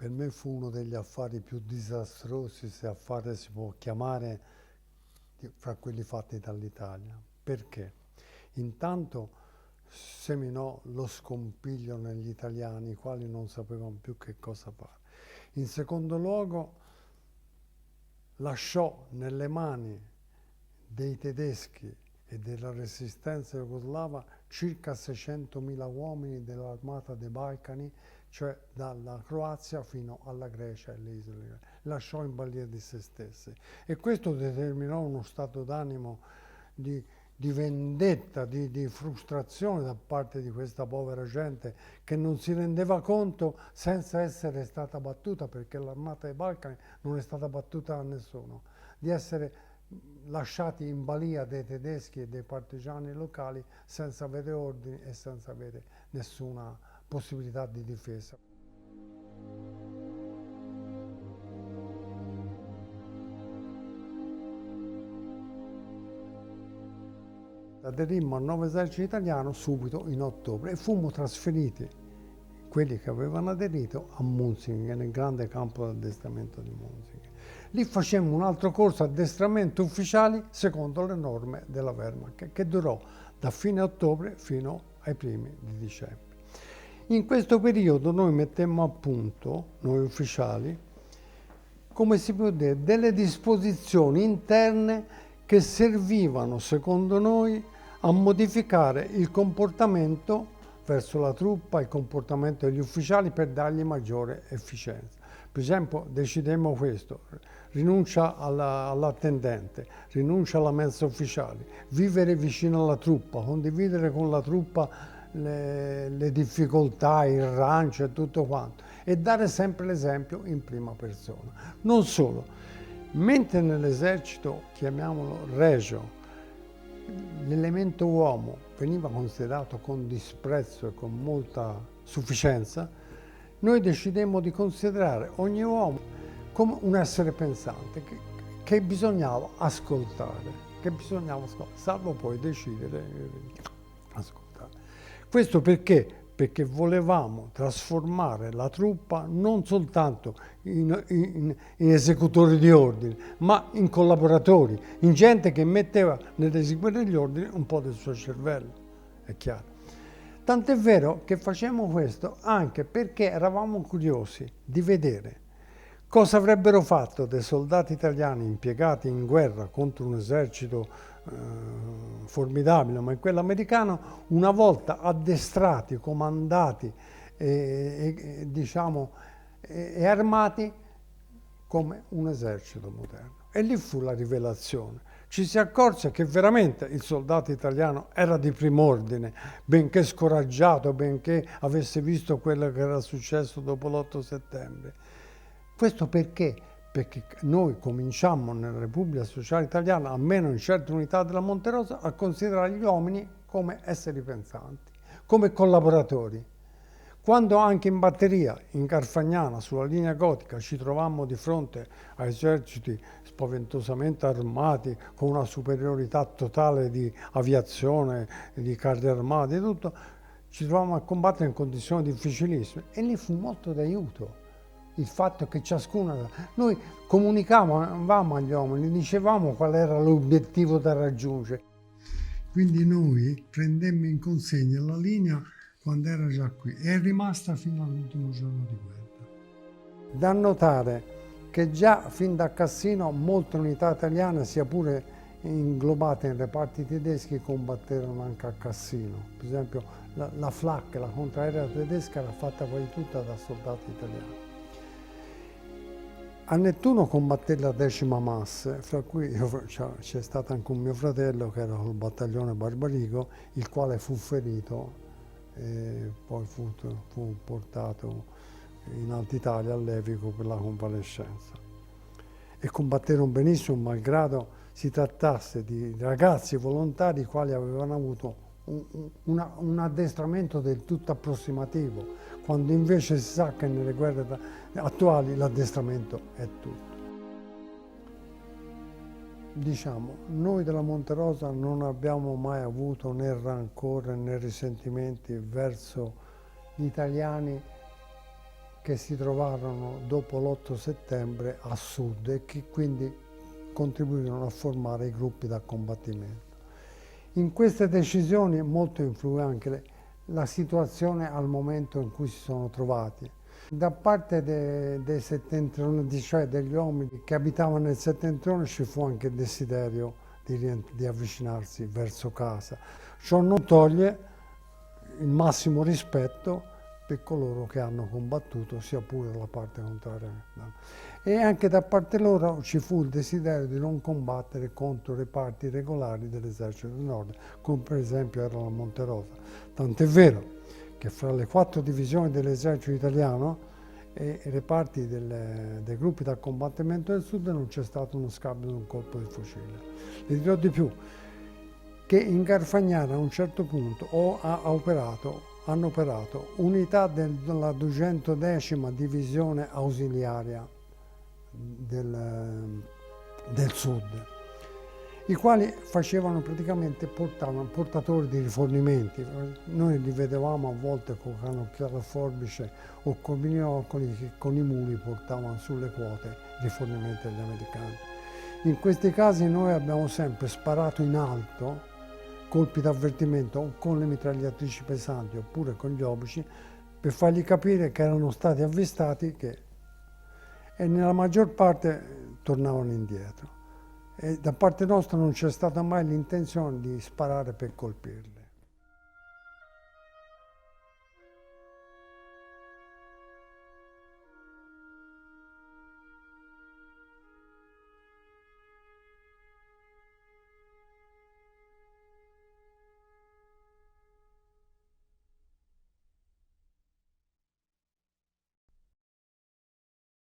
Per me fu uno degli affari più disastrosi, se affare si può chiamare, fra quelli fatti dall'Italia. Perché? Intanto seminò lo scompiglio negli italiani, i quali non sapevano più che cosa fare. In secondo luogo, lasciò nelle mani dei tedeschi e della resistenza jugoslava circa 600.000 uomini dell'armata dei Balcani, cioè dalla Croazia fino alla Grecia e le isole greche. Lasciò in balia di se stesse. E questo determinò uno stato d'animo di, di vendetta, di frustrazione da parte di questa povera gente che non si rendeva conto, senza essere stata battuta, perché l'armata dei Balcani non è stata battuta da nessuno, di essere lasciati in balia dei tedeschi e dei partigiani locali senza avere ordini e senza avere nessuna possibilità di difesa. Aderimmo al nuovo esercito italiano subito in ottobre e fummo trasferiti, quelli che avevano aderito, a Munzingen, nel grande campo di addestramento di Munzingen. Lì facemmo un altro corso addestramento ufficiali secondo le norme della Wehrmacht, che durò da fine ottobre fino ai primi di dicembre. In questo periodo noi mettemmo a punto, noi ufficiali, come si può dire, delle disposizioni interne che servivano, secondo noi, a modificare il comportamento verso la truppa, il comportamento degli ufficiali per dargli maggiore efficienza. Per esempio, decidemmo questo: rinuncia all'attendente, rinuncia alla mensa ufficiale, vivere vicino alla truppa, condividere con la truppa le difficoltà, il rancio e tutto quanto, e dare sempre l'esempio in prima persona. Non solo, mentre nell'esercito, chiamiamolo regio, l'elemento uomo veniva considerato con disprezzo e con molta sufficienza, noi decidemmo di considerare ogni uomo come un essere pensante che bisognava ascoltare, salvo poi decidere ascoltare. Questo perché? Perché volevamo trasformare la truppa non soltanto in esecutori di ordini, ma in collaboratori, in gente che metteva nell'eseguire gli ordini un po' del suo cervello, è chiaro. Tant'è vero che facemmo questo anche perché eravamo curiosi di vedere cosa avrebbero fatto dei soldati italiani impiegati in guerra contro un esercito formidabile, ma quello americano, una volta addestrati, comandati e armati come un esercito moderno. E lì fu la rivelazione. Ci si accorse che veramente il soldato italiano era di prim'ordine, benché scoraggiato, benché avesse visto quello che era successo dopo l'8 settembre. Questo perché? Perché noi cominciammo nella Repubblica Sociale Italiana, almeno in certe unità della Monterosa, a considerare gli uomini come esseri pensanti, come collaboratori. Quando anche in batteria, in Garfagnana, sulla linea gotica, ci trovammo di fronte a eserciti spaventosamente armati, con una superiorità totale di aviazione, di carri armati e tutto, ci trovammo a combattere in condizioni difficilissime e lì fu molto d'aiuto. Il fatto che ciascuno, noi comunicavamo agli uomini, dicevamo qual era l'obiettivo da raggiungere. Quindi noi prendemmo in consegna la linea quando era già qui e è rimasta fino all'ultimo giorno di guerra. Da notare che già fin da Cassino molte unità italiane, sia pure inglobate in reparti tedeschi, combatterono anche a Cassino. Per esempio la Flak, la contraerea tedesca, era fatta quasi tutta da soldati italiani. A Nettuno combatté la 10ª Masse, fra cui c'è stato anche un mio fratello che era col battaglione Barbarigo, il quale fu ferito e poi fu portato in Alta Italia a Levico per la convalescenza. E combatterono benissimo, malgrado si trattasse di ragazzi volontari i quali avevano avuto un addestramento del tutto approssimativo, quando invece si sa che nelle guerre attuali l'addestramento è tutto. Diciamo, noi della Monterosa non abbiamo mai avuto né rancore né risentimenti verso gli italiani che si trovarono dopo l'8 settembre a sud e che quindi contribuirono a formare i gruppi da combattimento. In queste decisioni molto influì anche la situazione al momento in cui si sono trovati. Da parte dei settentrioni, cioè degli uomini che abitavano nel settentrione, ci fu anche il desiderio di avvicinarsi verso casa. Ciò non toglie il massimo rispetto per coloro che hanno combattuto, sia pure dalla parte contraria. E anche da parte loro ci fu il desiderio di non combattere contro le parti regolari dell'esercito del nord, come per esempio era la Monterosa. Tant'è vero che fra le 4 divisioni dell'esercito italiano e i reparti dei gruppi da combattimento del sud non c'è stato uno scambio di un colpo di fucile. Vi dirò di più, che in Garfagnana a un certo punto hanno operato unità della 210ª divisione ausiliaria del sud, i quali facevano praticamente portatori di rifornimenti. Noi li vedevamo a volte con cannocchiale a forbice o con binocoli che con i muli portavano sulle quote rifornimenti agli americani. In questi casi noi abbiamo sempre sparato in alto colpi d'avvertimento o con le mitragliatrici pesanti oppure con gli obici per fargli capire che erano stati avvistati e nella maggior parte tornavano indietro. E da parte nostra non c'è stata mai l'intenzione di sparare per colpirli.